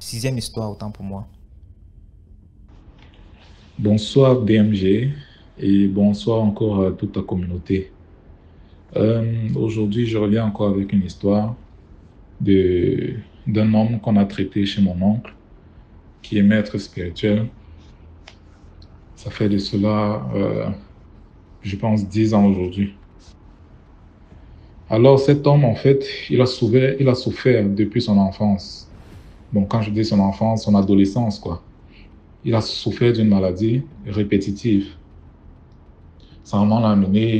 Sixième histoire, autant pour moi. Bonsoir DMG et bonsoir encore à toute ta communauté. Aujourd'hui, je reviens encore avec une histoire de, d'un homme qu'on a traité chez mon oncle, qui est maître spirituel. Ça fait de cela, je pense, 10 ans aujourd'hui. Alors cet homme, en fait, il a souffert depuis son enfance. Bon, quand je dis son enfance, son adolescence, quoi. Il a souffert d'une maladie répétitive. Sa maman l'a amené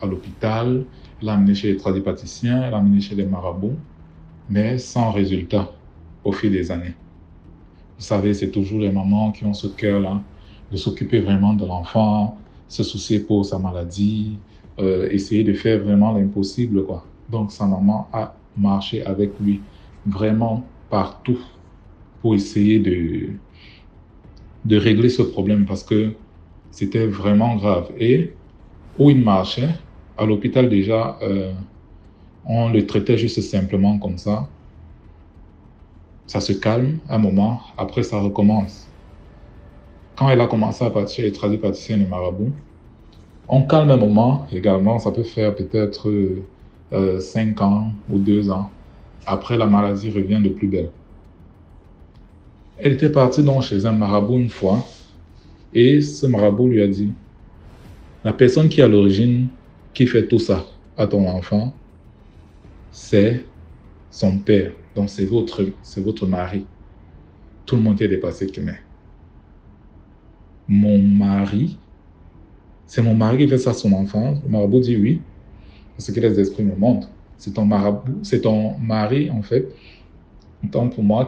à l'hôpital, l'a amené chez les tradipraticiens, l'a amené chez les marabouts, mais sans résultat au fil des années. Vous savez, c'est toujours les mamans qui ont ce cœur-là de s'occuper vraiment de l'enfant, se soucier pour sa maladie, essayer de faire vraiment l'impossible, quoi. Donc, sa maman a marché avec lui vraiment partout pour essayer de régler ce problème parce que c'était vraiment grave. Et où il marchait, à l'hôpital déjà, on le traitait juste simplement comme ça. Ça se calme un moment, après ça recommence. Quand elle a commencé à partir les tradipraticiens et marabouts, on calme un moment également, ça peut faire peut-être 5 ans ou 2 ans. Après, la maladie revient de plus belle. Elle était partie donc chez un marabout une fois, et ce marabout lui a dit, la personne qui est à l'origine, qui fait tout ça à ton enfant, c'est son père. Donc c'est votre mari. Tout le monde est dépassé que mais mon mari, c'est mon mari qui fait ça à son enfant. Le marabout dit oui, parce que les esprits me montrent. C'est ton marabout, c'est ton mari en fait, donc pour moi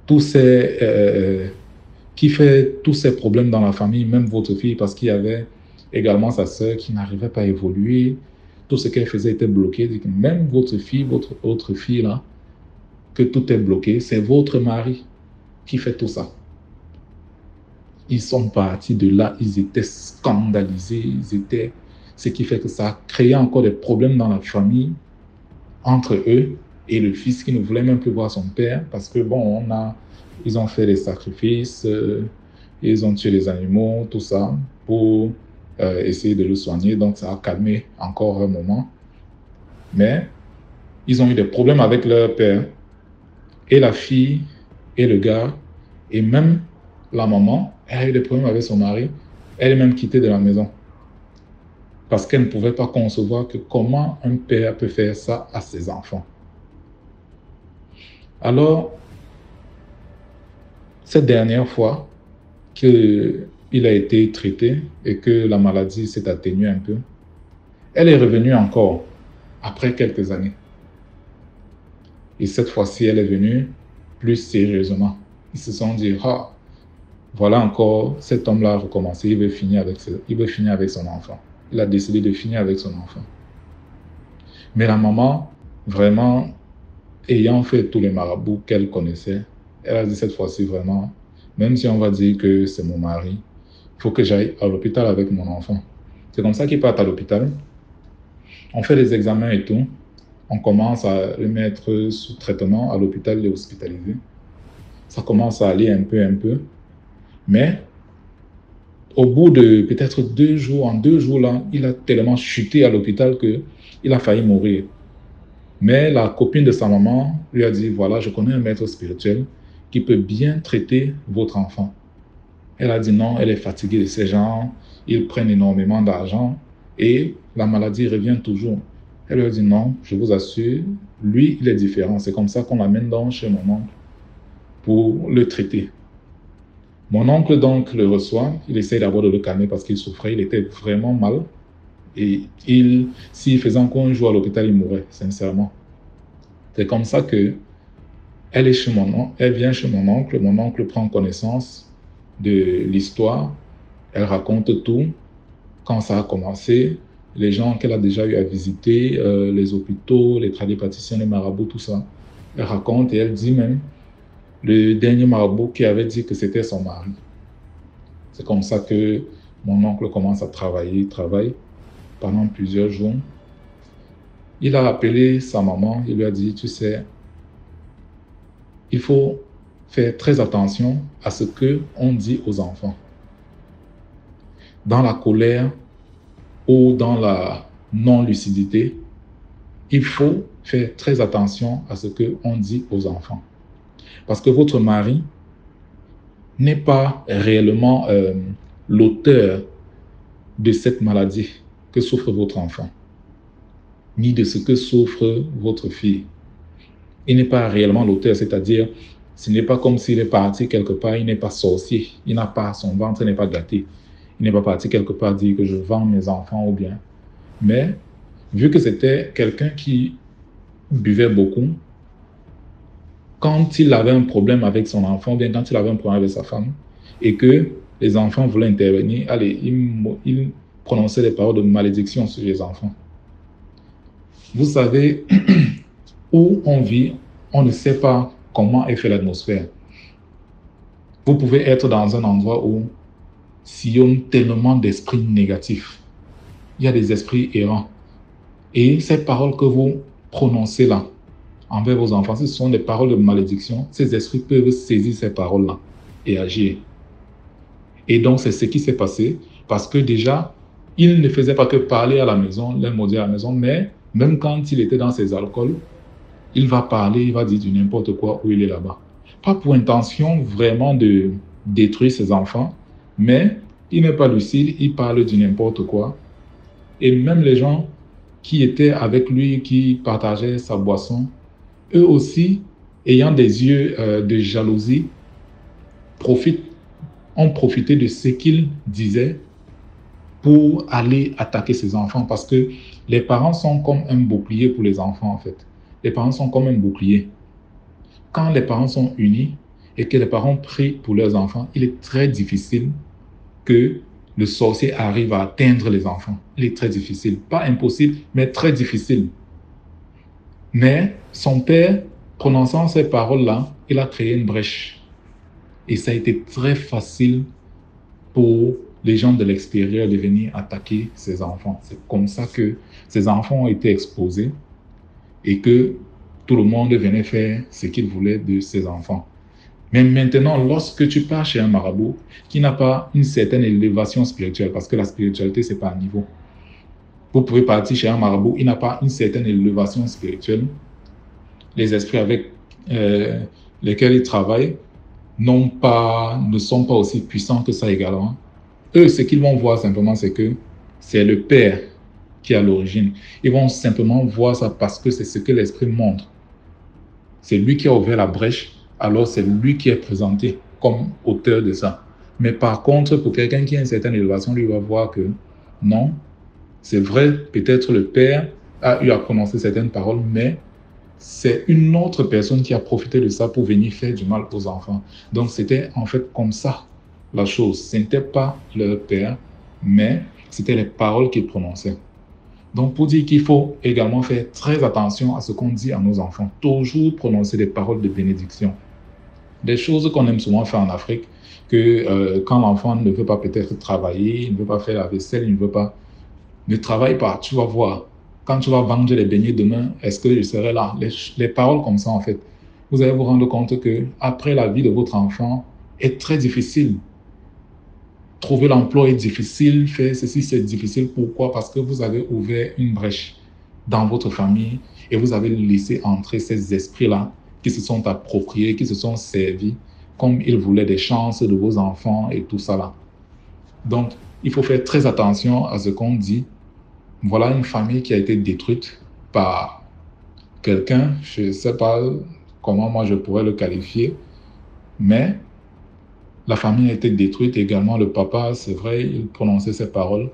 tous ces, euh, qui fait tous ces problèmes dans la famille, même votre fille, parce qu'il y avait également sa sœur qui n'arrivait pas à évoluer. Tout ce qu'elle faisait était bloqué. Même votre fille, votre autre fille là, que tout est bloqué, c'est votre mari qui fait tout ça. Ils sont partis de là, ils étaient scandalisés, ce qui fait que ça a créé encore des problèmes dans la famille entre eux et le fils qui ne voulait même plus voir son père parce que bon, ils ont fait des sacrifices, ils ont tué les animaux, tout ça pour essayer de le soigner. Donc ça a calmé encore un moment, mais ils ont eu des problèmes avec leur père et la fille et le gars et même la maman, elle a eu des problèmes avec son mari. Elle est même quittée de la maison parce qu'elle ne pouvait pas concevoir que comment un père peut faire ça à ses enfants. Alors, cette dernière fois qu'il a été traité et que la maladie s'est atténuée un peu, elle est revenue encore après quelques années. Et cette fois-ci, elle est venue plus sérieusement. Ils se sont dit, ah, voilà encore, cet homme-là a recommencé, il veut finir avec son enfant. Il a décidé de finir avec son enfant. Mais la maman, vraiment, ayant fait tous les marabouts qu'elle connaissait, elle a dit cette fois-ci vraiment, même si on va dire que c'est mon mari, il faut que j'aille à l'hôpital avec mon enfant. C'est comme ça qu'ils partent à l'hôpital. On fait les examens et tout. On commence à le mettre sous traitement à l'hôpital, il est hospitalisé. Ça commence à aller un peu, un peu. Mais au bout de peut-être 2 jours, en 2 jours là, il a tellement chuté à l'hôpital qu'il a failli mourir. Mais la copine de sa maman lui a dit, voilà, je connais un maître spirituel qui peut bien traiter votre enfant. Elle a dit non, elle est fatiguée de ces gens, ils prennent énormément d'argent et la maladie revient toujours. Elle lui a dit non, je vous assure, lui, il est différent. C'est comme ça qu'on l'amène donc chez mon oncle pour le traiter. Mon oncle donc le reçoit, il essaie d'abord de le calmer parce qu'il souffrait, il était vraiment mal. Et s'il faisait encore un jour à l'hôpital, il mourrait, sincèrement. C'est comme ça que elle vient chez mon oncle prend connaissance de l'histoire, elle raconte tout, quand ça a commencé, les gens qu'elle a déjà eu à visiter, les hôpitaux, les tradipraticiens, les marabouts, tout ça. Elle raconte et elle dit même le dernier marabout qui avait dit que c'était son mari. C'est comme ça que mon oncle commence à travailler, il travaille pendant plusieurs jours. Il a appelé sa maman, il lui a dit, tu sais, il faut faire très attention à ce qu'on dit aux enfants. Dans la colère ou dans la non-lucidité, il faut faire très attention à ce qu'on dit aux enfants. Parce que votre mari n'est pas réellement l'auteur de cette maladie que souffre votre enfant, ni de ce que souffre votre fille. Il n'est pas réellement l'auteur, c'est-à-dire, ce n'est pas comme s'il est parti quelque part, il n'est pas sorcier, il n'a pas, son ventre n'est pas gâté. Il n'est pas parti quelque part dire que je vends mes enfants ou bien. Mais, vu que c'était quelqu'un qui buvait beaucoup, quand il avait un problème avec son enfant, bien quand il avait un problème avec sa femme, et que les enfants voulaient intervenir, allez, il prononçait des paroles de malédiction sur les enfants. Vous savez, où on vit, on ne sait pas comment est fait l'atmosphère. Vous pouvez être dans un endroit où sillonnent tellement d'esprits négatifs. Il y a des esprits errants. Et ces paroles que vous prononcez là, envers vos enfants, ce sont des paroles de malédiction. Ces esprits peuvent saisir ces paroles-là et agir. Et donc, c'est ce qui s'est passé parce que déjà, il ne faisait pas que parler à la maison, les maudire à la maison, mais même quand il était dans ses alcools, il va parler, il va dire du n'importe quoi où il est là-bas. Pas pour intention vraiment de détruire ses enfants, mais il n'est pas lucide, il parle du n'importe quoi. Et même les gens qui étaient avec lui, qui partageaient sa boisson, eux aussi, ayant des yeux de jalousie, ont profité de ce qu'il disait pour aller attaquer ses enfants. Parce que les parents sont comme un bouclier pour les enfants, en fait. Les parents sont comme un bouclier. Quand les parents sont unis et que les parents prient pour leurs enfants, il est très difficile que le sorcier arrive à atteindre les enfants. Il est très difficile. Pas impossible, mais très difficile. Mais son père, prononçant ces paroles-là, il a créé une brèche. Et ça a été très facile pour les gens de l'extérieur de venir attaquer ses enfants. C'est comme ça que ses enfants ont été exposés et que tout le monde venait faire ce qu'il voulait de ses enfants. Mais maintenant, lorsque tu pars chez un marabout qui n'a pas une certaine élévation spirituelle, parce que la spiritualité, ce n'est pas un niveau. Vous pouvez partir chez un marabout, il n'a pas une certaine élévation spirituelle. Les esprits avec lesquels il travaille ne sont pas aussi puissants que ça également. Eux, ce qu'ils vont voir simplement, c'est que c'est le Père qui est à l'origine. Ils vont simplement voir ça parce que c'est ce que l'Esprit montre. C'est lui qui a ouvert la brèche, alors c'est lui qui est présenté comme auteur de ça. Mais par contre, pour quelqu'un qui a une certaine élévation, lui va voir que non, c'est vrai, peut-être le Père a eu à prononcer certaines paroles, mais c'est une autre personne qui a profité de ça pour venir faire du mal aux enfants. Donc c'était en fait comme ça la chose. Ce n'était pas leur père, mais c'était les paroles qu'ils prononçaient. Donc pour dire qu'il faut également faire très attention à ce qu'on dit à nos enfants. Toujours prononcer des paroles de bénédiction. Des choses qu'on aime souvent faire en Afrique, que quand l'enfant ne veut pas peut-être travailler, il ne veut pas faire la vaisselle, il ne veut pas... Ne travaille pas, tu vas voir. Quand tu vas vendre les beignets demain, est-ce que je serai là? Les paroles comme ça, en fait, vous allez vous rendre compte que après la vie de votre enfant est très difficile. Trouver l'emploi est difficile, faire ceci, c'est difficile. Pourquoi? Parce que vous avez ouvert une brèche dans votre famille et vous avez laissé entrer ces esprits-là qui se sont appropriés, qui se sont servis comme ils voulaient des chances de vos enfants et tout ça là. Donc, il faut faire très attention à ce qu'on dit. Voilà une famille qui a été détruite par quelqu'un, je ne sais pas comment moi je pourrais le qualifier, mais la famille a été détruite également. Le papa, c'est vrai, il prononçait ses paroles,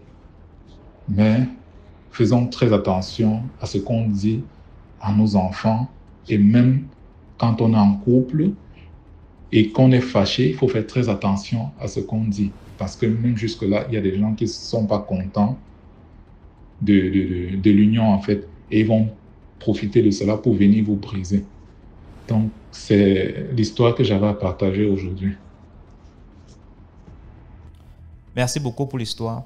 mais faisons très attention à ce qu'on dit à nos enfants et même quand on est en couple et qu'on est fâché, il faut faire très attention à ce qu'on dit parce que même jusque-là, il y a des gens qui ne sont pas contents de l'union en fait et ils vont profiter de cela pour venir vous briser. Donc c'est l'histoire que j'avais à partager aujourd'hui. Merci beaucoup pour l'histoire.